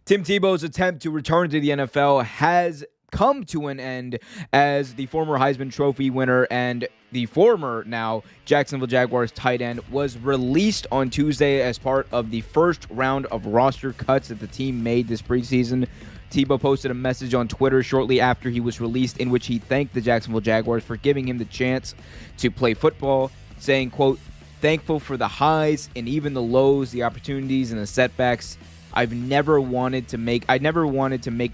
Tim Tebow's attempt to return to the NFL has come to an end as the former Heisman Trophy winner and the former now Jacksonville Jaguars tight end was released on Tuesday as part of the first round of roster cuts that the team made this preseason. Tebow posted a message on Twitter shortly after he was released in which he thanked the Jacksonville Jaguars for giving him the chance to play football, saying, quote, "Thankful for the highs and even the lows, the opportunities and the setbacks. I never wanted to make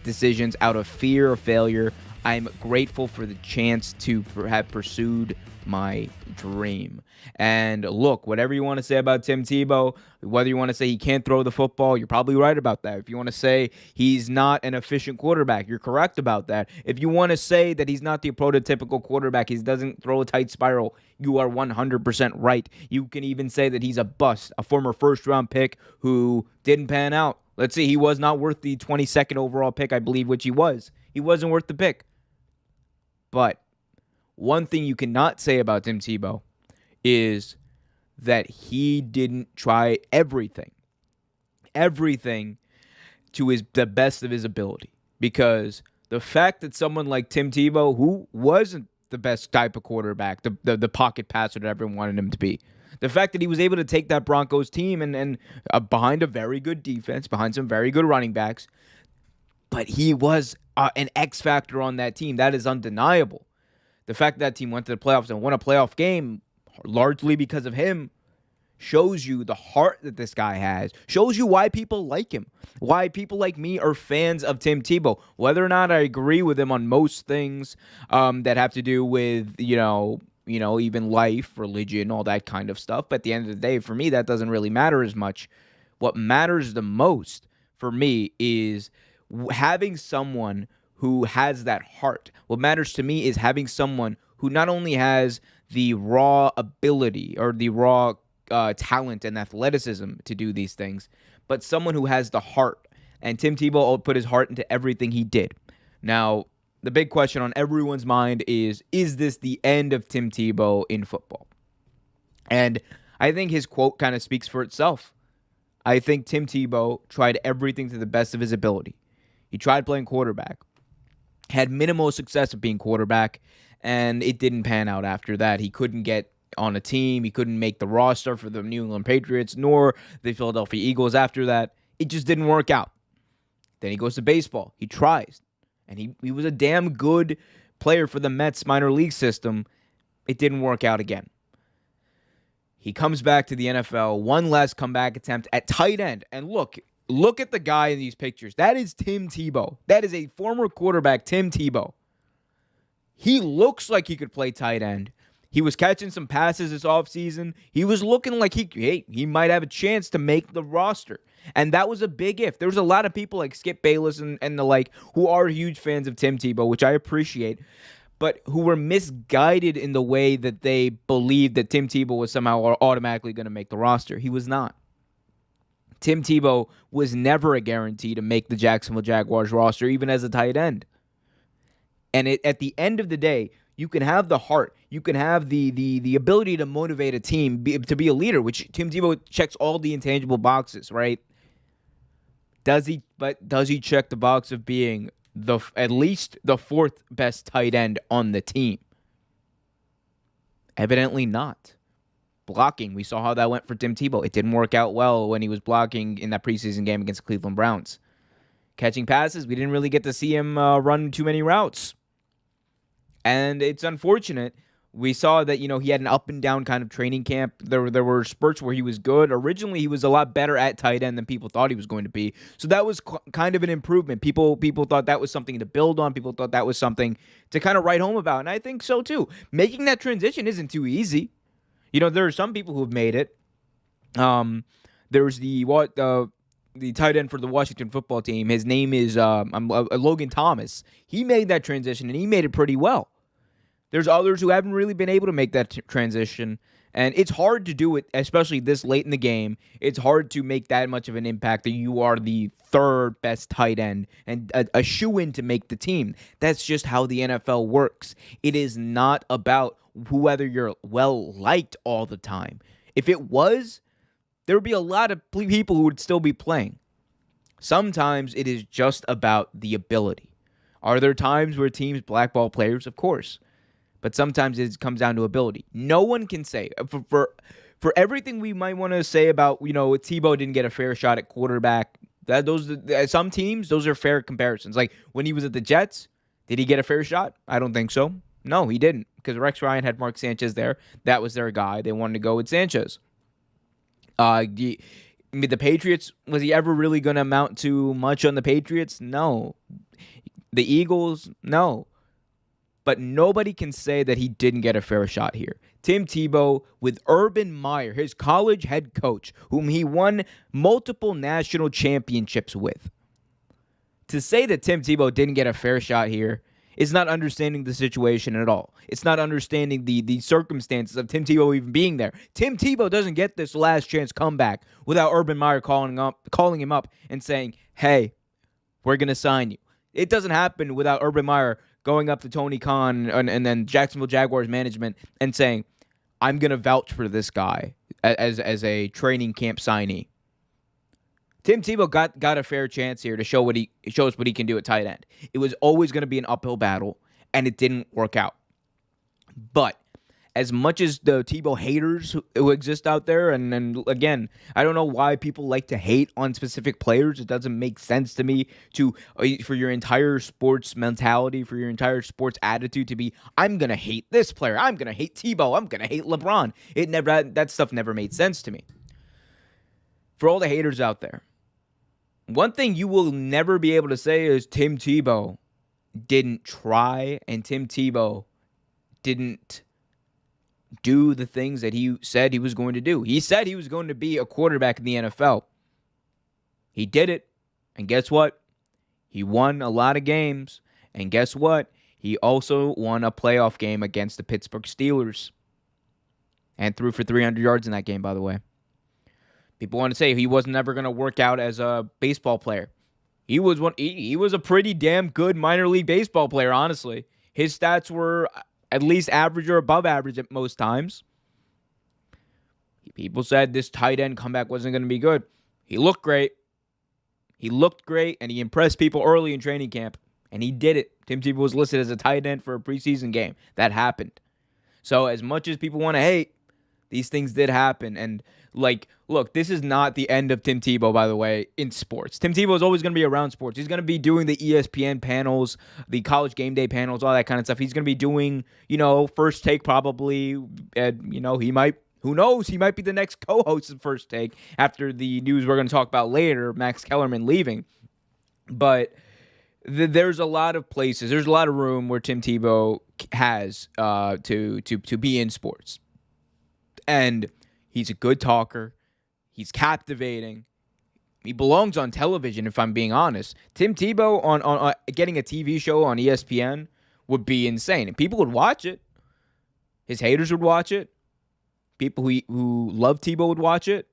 decisions out of fear of failure. I'm grateful for the chance to have pursued my dream." And look, whatever you want to say about Tim Tebow, whether you want to say he can't throw the football, you're probably right about that. If you want to say he's not an efficient quarterback, you're correct about that. If you want to say that he's not the prototypical quarterback, he doesn't throw a tight spiral, you are 100% right. You can even say that he's a bust, a former first-round pick who didn't pan out. Let's see, he was not worth the 22nd overall pick, I believe, which he was. He wasn't worth the pick. But one thing you cannot say about Tim Tebow is that he didn't try everything to the best of his ability. Because the fact that someone like Tim Tebow, who wasn't the best type of quarterback, the pocket passer that everyone wanted him to be, the fact that he was able to take that Broncos team and behind a very good defense, behind some very good running backs, but he was an X factor on that team. That is undeniable. The fact that team went to the playoffs and won a playoff game largely because of him shows you the heart that this guy has, shows you why people like him, why people like me are fans of Tim Tebow. Whether or not I agree with him on most things that have to do with, even life, religion, all that kind of stuff. But at the end of the day, for me, that doesn't really matter as much. What matters the most for me is having someone who has that heart. What matters to me is having someone who not only has the raw ability or the raw talent and athleticism to do these things, but someone who has the heart. And Tim Tebow put his heart into everything he did. Now, the big question on everyone's mind is this the end of Tim Tebow in football? And I think his quote kind of speaks for itself. I think Tim Tebow tried everything to the best of his ability. He tried playing quarterback, had minimal success at being quarterback, and it didn't pan out after that. He couldn't get on a team. He couldn't make the roster for the New England Patriots nor the Philadelphia Eagles after that. It just didn't work out. Then he goes to baseball. He tries. And he was a damn good player for the Mets minor league system. It didn't work out again. He comes back to the NFL, one last comeback attempt at tight end. And look at the guy in these pictures. That is Tim Tebow. That is a former quarterback, Tim Tebow. He looks like he could play tight end. He was catching some passes this offseason. He was looking like he might have a chance to make the roster. And that was a big if. There was a lot of people like Skip Bayless and the like who are huge fans of Tim Tebow, which I appreciate, but who were misguided in the way that they believed that Tim Tebow was somehow automatically going to make the roster. He was not. Tim Tebow was never a guarantee to make the Jacksonville Jaguars roster, even as a tight end. And at the end of the day, you can have the heart, you can have the ability to motivate a team to be a leader, which Tim Tebow checks all the intangible boxes, right? Does he check the box of being at least the fourth best tight end on the team? Evidently not. Blocking, we saw how that went for Tim Tebow. It didn't work out well when he was blocking in that preseason game against the Cleveland Browns. Catching passes, we didn't really get to see him run too many routes. And it's unfortunate. We saw that, he had an up and down kind of training camp. There were spurts where he was good. Originally, he was a lot better at tight end than people thought he was going to be. So that was kind of an improvement. People thought that was something to build on. People thought that was something to kind of write home about. And I think so too. Making that transition isn't too easy. There are some people who have made it. There's the tight end for the Washington football team. His name is Logan Thomas. He made that transition, and he made it pretty well. There's others who haven't really been able to make that transition, and it's hard to do it, especially this late in the game. It's hard to make that much of an impact that you are the third best tight end and a shoo-in to make the team. That's just how the NFL works. It is not about whether you're well-liked all the time. If it was, there would be a lot of people who would still be playing. Sometimes it is just about the ability. Are there times where teams blackball players? Of course. But sometimes it comes down to ability. No one can say, for everything we might want to say about, Tebow didn't get a fair shot at quarterback. Some teams, those are fair comparisons. Like when he was at the Jets, did he get a fair shot? I don't think so. No, he didn't, because Rex Ryan had Mark Sanchez there. That was their guy. They wanted to go with Sanchez. The Patriots, was he ever really going to amount to much on the Patriots? No. The Eagles, no. But nobody can say that he didn't get a fair shot here. Tim Tebow with Urban Meyer, his college head coach, whom he won multiple national championships with. To say that Tim Tebow didn't get a fair shot here is not understanding the situation at all. It's not understanding the circumstances of Tim Tebow even being there. Tim Tebow doesn't get this last chance comeback without Urban Meyer calling him up and saying, hey, we're going to sign you. It doesn't happen without Urban Meyer going up to Tony Khan and then Jacksonville Jaguars management and saying, I'm going to vouch for this guy as a training camp signee. Tim Tebow got a fair chance here to show us what he can do at tight end. It was always going to be an uphill battle, and it didn't work out. But as much as the Tebow haters who exist out there, and again, I don't know why people like to hate on specific players. It doesn't make sense to me for your entire sports mentality, for your entire sports attitude to be, I'm going to hate this player. I'm going to hate Tebow. I'm going to hate LeBron. That stuff never made sense to me. For all the haters out there, one thing you will never be able to say is Tim Tebow didn't try and Tim Tebow didn't do the things that he said he was going to do. He said he was going to be a quarterback in the NFL. He did it. And guess what? He won a lot of games. And guess what? He also won a playoff game against the Pittsburgh Steelers. And threw for 300 yards in that game, by the way. People want to say he wasn't ever going to work out as a baseball player. He was a pretty damn good minor league baseball player, honestly. His stats were at least average or above average at most times. People said this tight end comeback wasn't going to be good. He looked great. And he impressed people early in training camp. And he did it. Tim Tebow was listed as a tight end for a preseason game. That happened. So as much as people want to hate, these things did happen. And look, this is not the end of Tim Tebow, by the way, in sports. Tim Tebow is always going to be around sports. He's going to be doing the ESPN panels, the college game day panels, all that kind of stuff. He's going to be doing, First Take probably. He might, who knows, he might be the next co-host of First Take after the news we're going to talk about later, Max Kellerman leaving. But there's a lot of places, there's a lot of room where Tim Tebow has to be in sports. And he's a good talker. He's captivating. He belongs on television, if I'm being honest. Tim Tebow on getting a TV show on ESPN would be insane. And people would watch it. His haters would watch it. People who love Tebow would watch it.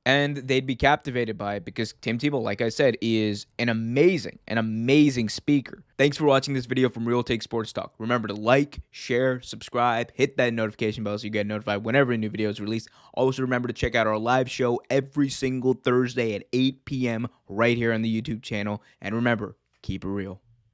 And they'd be captivated by it because Tim Tebow, like I said, is an amazing speaker. Thanks for watching this video from Real Take Sports Talk. Remember to like, share, subscribe, hit that notification bell so you get notified whenever a new video is released. Also, remember to check out our live show every single Thursday at 8 p.m. right here on the YouTube channel. And remember, keep it real.